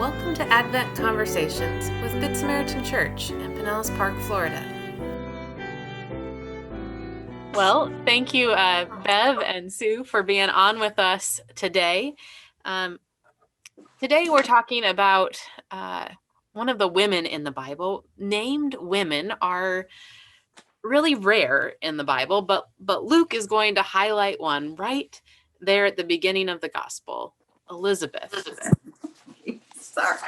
Welcome to Advent Conversations with Good Samaritan Church in Pinellas Park, Florida. Well, thank you, Bev and Sue, for being on with us today. Today we're talking about one of the women in the Bible. Named women are really rare in the Bible, but Luke is going to highlight one right there at the beginning of the gospel, Elizabeth. Sorry.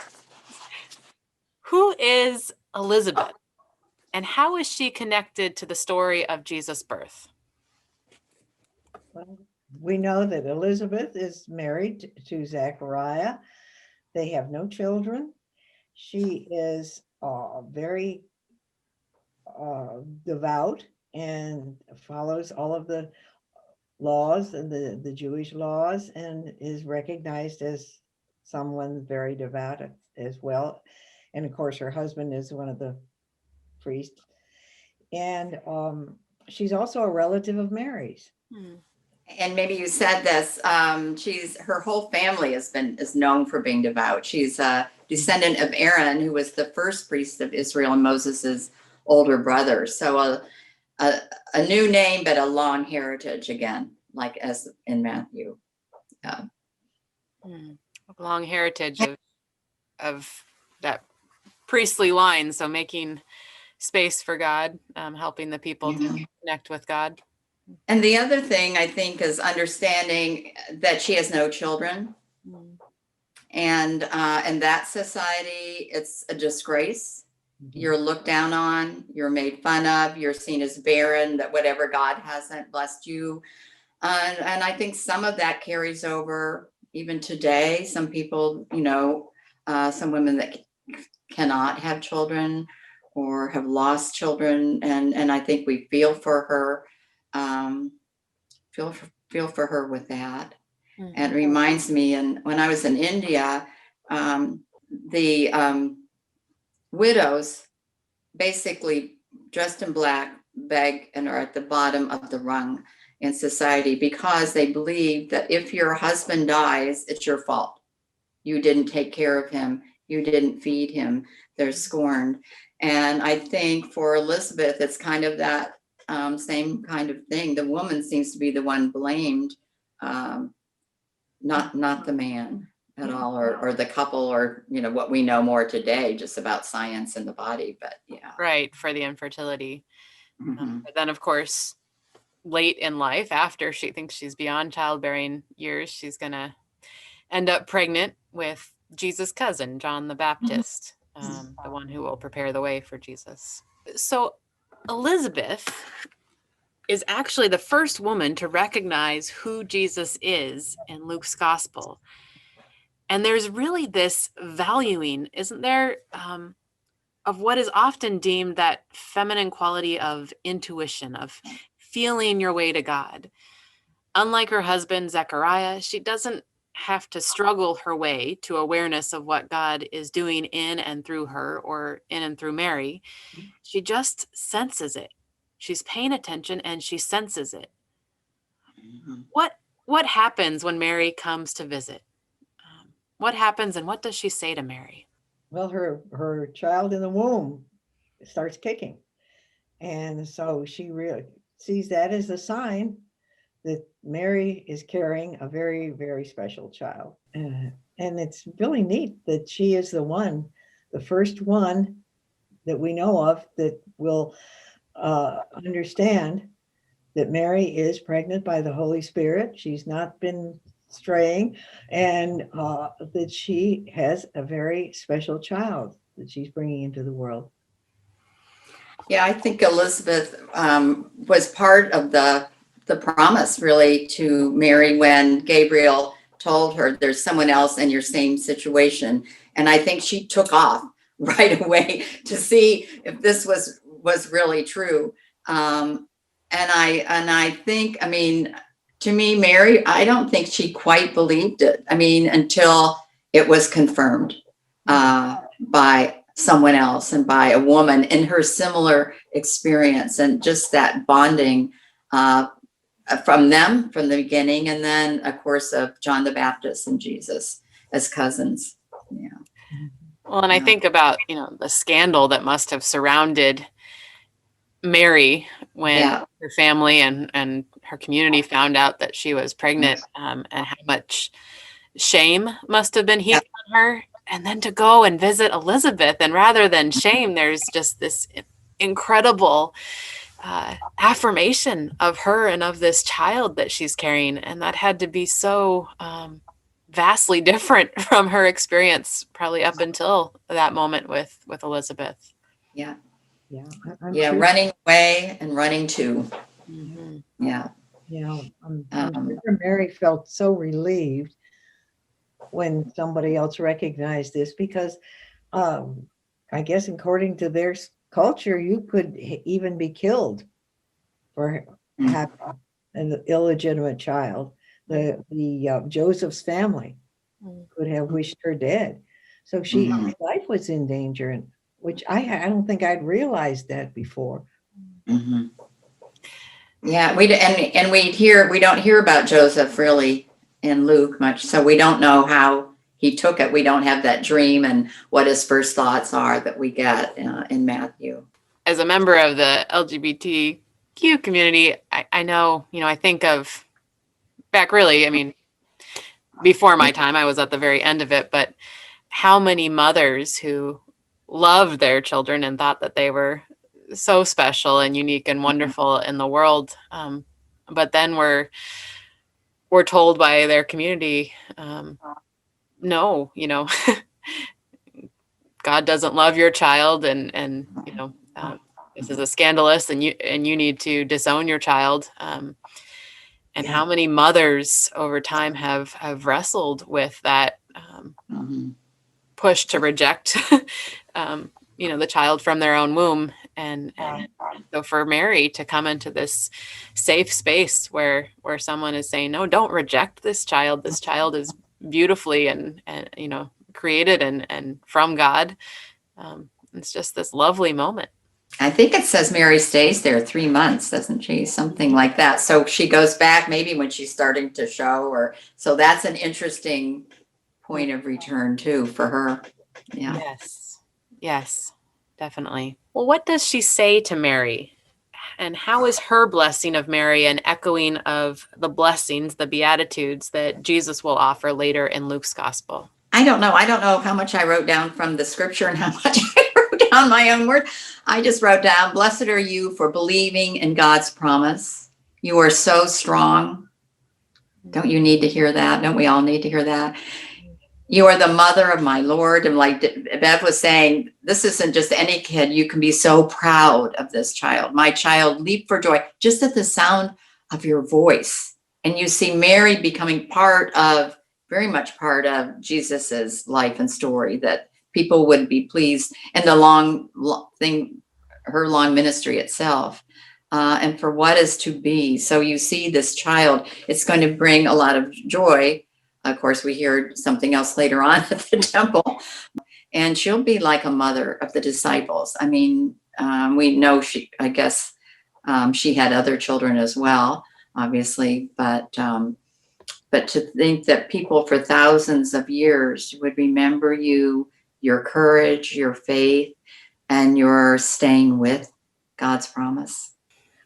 Who is Elizabeth, and how is she connected to the story of Jesus' birth? Well, we know that Elizabeth is married to Zechariah. They have no children. She is very devout and follows all of the laws and the Jewish laws, and is recognized as someone very devout as well. And of course, her husband is one of the priests. And she's also a relative of Mary's. And maybe you said this, her whole family is known for being devout. She's a descendant of Aaron, who was the first priest of Israel and Moses's older brother. So a new name, but a long heritage again, like as in Matthew. A long heritage of that priestly line. So making space for God, helping the people to connect with God. And the other thing I think is understanding that she has no children. And in that society, it's a disgrace. You're looked down on, you're made fun of, you're seen as barren, that whatever God hasn't blessed you. And I think some of that carries over even today. Some people, some women that cannot have children or have lost children. And I think we feel for her. Feel for her with that. And it reminds me, and when I was in India, the widows basically dressed in black beg and are at the bottom of the rung in society, because they believe that if your husband dies, it's your fault. You didn't take care of him. You didn't feed him. They're scorned. And I think for Elizabeth, it's kind of that same kind of thing. The woman seems to be the one blamed, not the man at all, or the couple, or what we know more today, just about science and the body. But yeah, right, for the infertility. But then, of course, late in life, after she thinks she's beyond childbearing years, she's gonna end up pregnant with Jesus' cousin, John the Baptist, the one who will prepare the way for Jesus. So Elizabeth is actually the first woman to recognize who Jesus is in Luke's gospel. And there's really this valuing, isn't there, of what is often deemed that feminine quality of intuition, of feeling your way to God. Unlike her husband, Zechariah, she doesn't have to struggle her way to awareness of what God is doing in and through her, or in and through Mary. She just senses it. She's paying attention and she senses it. What happens when Mary comes to visit? What happens, and what does she say to Mary? Well, her child in the womb starts kicking. And so she really sees that as a sign that Mary is carrying a very, very special child. And it's really neat that she is the first one that we know of that will understand that Mary is pregnant by the Holy Spirit. She's not been straying, and that she has a very special child that she's bringing into the world. Yeah, I think Elizabeth was part of the promise, really, to Mary when Gabriel told her there's someone else in your same situation. And I think she took off right away to see if this was really true. And I think, to me, Mary, I don't think she quite believed it. Until it was confirmed by someone else and by a woman in her similar experience, and just that bonding from them from the beginning. And then, of course, of John the Baptist and Jesus as cousins. Yeah. Well, and I Yeah. think about, the scandal that must have surrounded Mary when Yeah. her family and her community found out that she was pregnant, and how much shame must have been Yeah. heaped on her. And then to go and visit Elizabeth, and rather than shame, there's just this incredible affirmation of her and of this child that she's carrying. And that had to be so vastly different from her experience, probably up until that moment with Elizabeth. Yeah. Yeah. Yeah. Sure, Running away and running to. Mm-hmm. Yeah. I'm sure Mary felt so relieved when somebody else recognized this, because I guess according to their culture, you could even be killed for having an illegitimate child. The Joseph's family could have wished her dead, so her life was in danger, and which I don't think I'd realized that before. Mm-hmm. Yeah, we don't hear about Joseph really in Luke much, so we don't know how he took it. We don't have that dream and what his first thoughts are that we get in Matthew. As a member of the LGBTQ community, I know, I think of back really, I mean, before my time, I was at the very end of it, but how many mothers who loved their children and thought that they were so special and unique and wonderful in the world, but then were told by their community, no, God doesn't love your child, and this is a scandalous, and you need to disown your child. And how many mothers over time have wrestled with that push to reject the child from their own womb, and so for Mary to come into this safe space where someone is saying, no, don't reject this child is beautifully and created and from God. It's just this lovely moment. I think it says Mary stays there 3 months, doesn't she? Something like that. So she goes back maybe when she's starting to show, or so that's an interesting point of return too for her. Yeah. Yes, definitely. Well, what does she say to Mary? And how is her blessing of Mary an echoing of the blessings, the Beatitudes that Jesus will offer later in Luke's gospel? I don't know. I don't know how much I wrote down from the scripture and how much I wrote down my own word. I just wrote down, blessed are you for believing in God's promise. You are so strong. Don't you need to hear that? Don't we all need to hear that? You are the mother of my Lord. And like Bev was saying, this isn't just any kid. You can be so proud of this child. My child, leap for joy, just at the sound of your voice. And you see Mary becoming very much part of Jesus's life and story, that people would be pleased, and the her long ministry itself, and for what is to be. So you see this child, it's going to bring a lot of joy. Of course, we hear something else later on at the temple, and she'll be like a mother of the disciples. I mean, we know she had other children as well, obviously, but to think that people for thousands of years would remember you, your courage, your faith, and your staying with God's promise.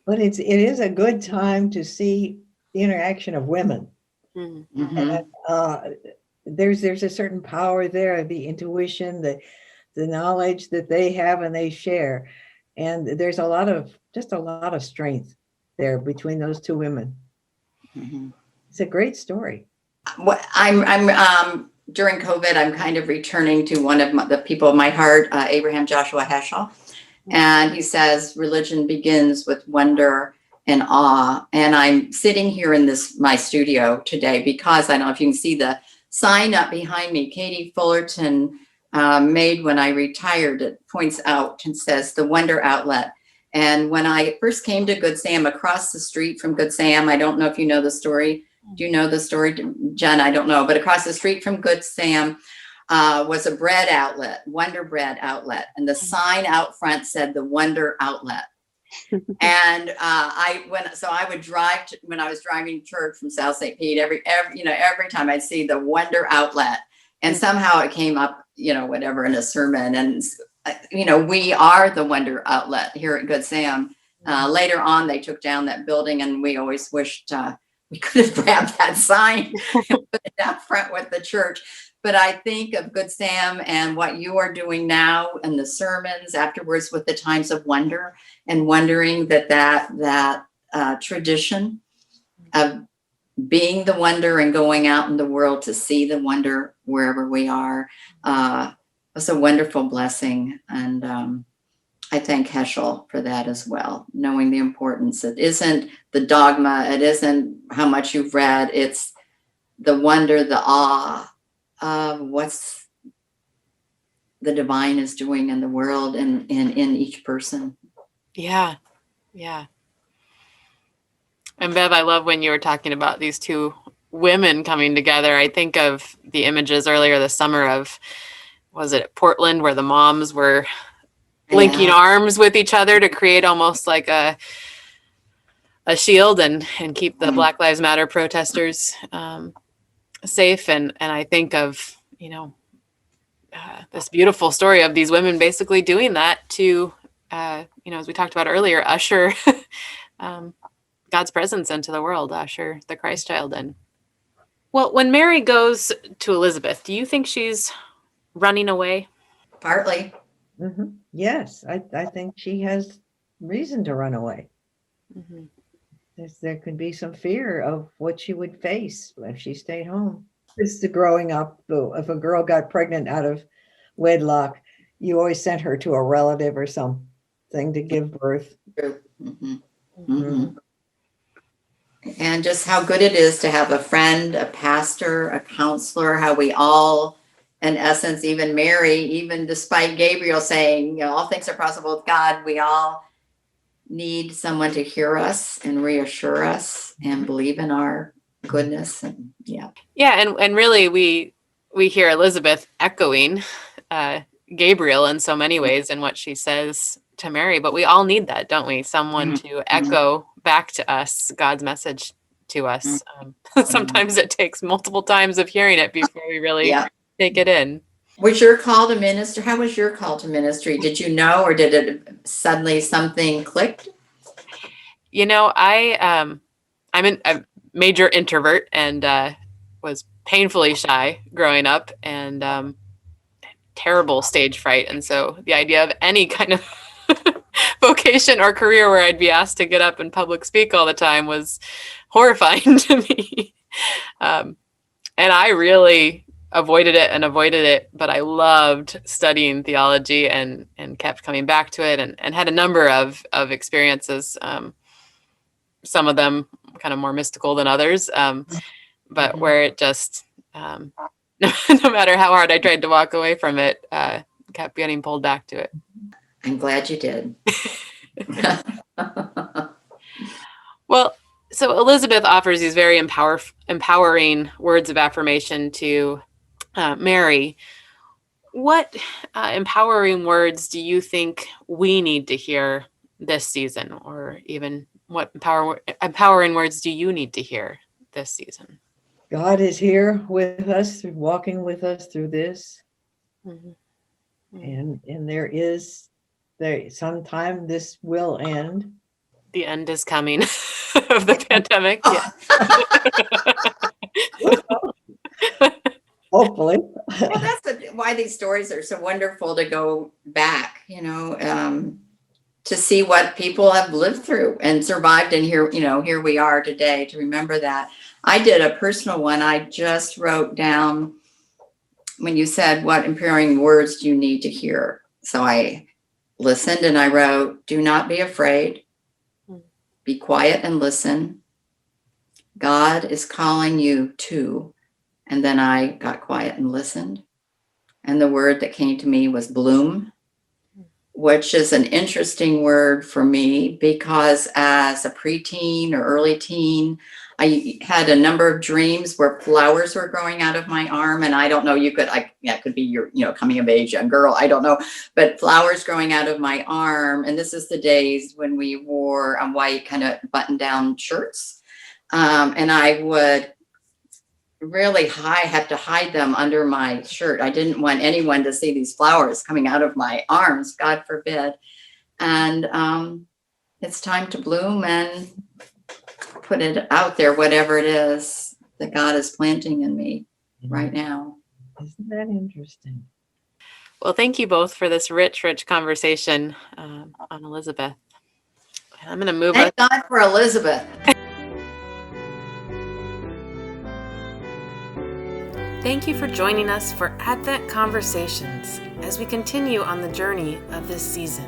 But it is a good time to see the interaction of women. Mm-hmm. And, there's a certain power there, the intuition, the knowledge that they have and they share, and there's a lot of strength there between those two women. Mm-hmm. It's a great story. I'm during COVID, I'm kind of returning to one of the people of my heart, Abraham Joshua Heschel. And he says, religion begins with wonder and awe. And I'm sitting here in my studio today because I don't know if you can see the sign up behind me, Katie Fullerton made when I retired. It points out and says the Wonder Outlet. And when I first came to Good Sam, across the street from Good Sam, I don't know if you know the story. Do you know the story, Jen? I don't know, but across the street from Good Sam was a bread outlet, Wonder Bread Outlet. And the sign out front said the Wonder Outlet. And I would drive when I was driving to church from South St. Pete, every time I'd see the Wonder Outlet. And somehow it came up whatever in a sermon. And, we are the wonder outlet here at Good Sam. Later on, they took down that building, and we always wished we could have grabbed that sign and put it out front with the church. But I think of Good Sam and what you are doing now and the sermons afterwards with the times of wonder, and wondering that tradition of being the wonder and going out in the world to see the wonder wherever we are was a wonderful blessing. And I thank Heschel for that as well, knowing the importance. It isn't the dogma, it isn't how much you've read, it's the wonder, the awe of what's the divine is doing in the world and in each person. Yeah. And Bev, I love when you were talking about these two women coming together. I think of the images earlier this summer of, was it Portland, where the moms were linking arms with each other to create almost like a shield and keep the Black Lives Matter protesters safe. And I think of, this beautiful story of these women basically doing that to, as we talked about earlier, usher God's presence into the world, usher the Christ child in. Well, when Mary goes to Elizabeth, do you think she's running away? Partly. Mm-hmm. Yes, I think she has reason to run away. Mm-hmm. There could be some fear of what she would face if she stayed home. It's the growing up. If a girl got pregnant out of wedlock, you always sent her to a relative or something to give birth. Mm-hmm. Mm-hmm. And just how good it is to have a friend, a pastor, a counselor, how we all, in essence, even Mary, even despite Gabriel saying, all things are possible with God, we all need someone to hear us and reassure us and believe in our goodness. And and really we hear Elizabeth echoing Gabriel in so many ways in what she says to Mary, but we all need that, don't we? Someone to echo back to us God's message to us. Sometimes it takes multiple times of hearing it before we really take it in. Was your call to minister? How was your call to ministry? Did you know, or did it suddenly something clicked? I'm a major introvert and was painfully shy growing up, and terrible stage fright. And so the idea of any kind of vocation or career where I'd be asked to get up and public speak all the time was horrifying to me. And I really avoided it, but I loved studying theology and kept coming back to it and had a number of experiences, some of them kind of more mystical than others, but where it just, no matter how hard I tried to walk away from it, kept getting pulled back to it. I'm glad you did. Well, so Elizabeth offers these very empowering words of affirmation to Mary. What empowering words do you think we need to hear this season, or even what empowering words do you need to hear this season? God is here with us, walking with us through this. Mm-hmm. And there sometime this will end. The end is coming of the pandemic. Yeah. Hopefully. Well, that's why these stories are so wonderful, to go back, to see what people have lived through and survived, and here we are today, to remember that. I did a personal one. I just wrote down, when you said, what empowering words do you need to hear? So I listened and I wrote, do not be afraid. Be quiet and listen. God is calling you to. And then I got quiet and listened. And the word that came to me was bloom, which is an interesting word for me, because as a preteen or early teen, I had a number of dreams where flowers were growing out of my arm. And I don't know, it could be your, coming of age young girl, I don't know, but flowers growing out of my arm. And this is the days when we wore white kind of button down shirts. And I would really had to hide them under my shirt. I didn't want anyone to see these flowers coming out of my arms, God forbid. And it's time to bloom and put it out there, whatever it is that God is planting in me right now. Isn't that interesting? Well, thank you both for this rich conversation on Elizabeth. I'm going to move Thank God for Elizabeth. Thank you for joining us for Advent Conversations as we continue on the journey of this season.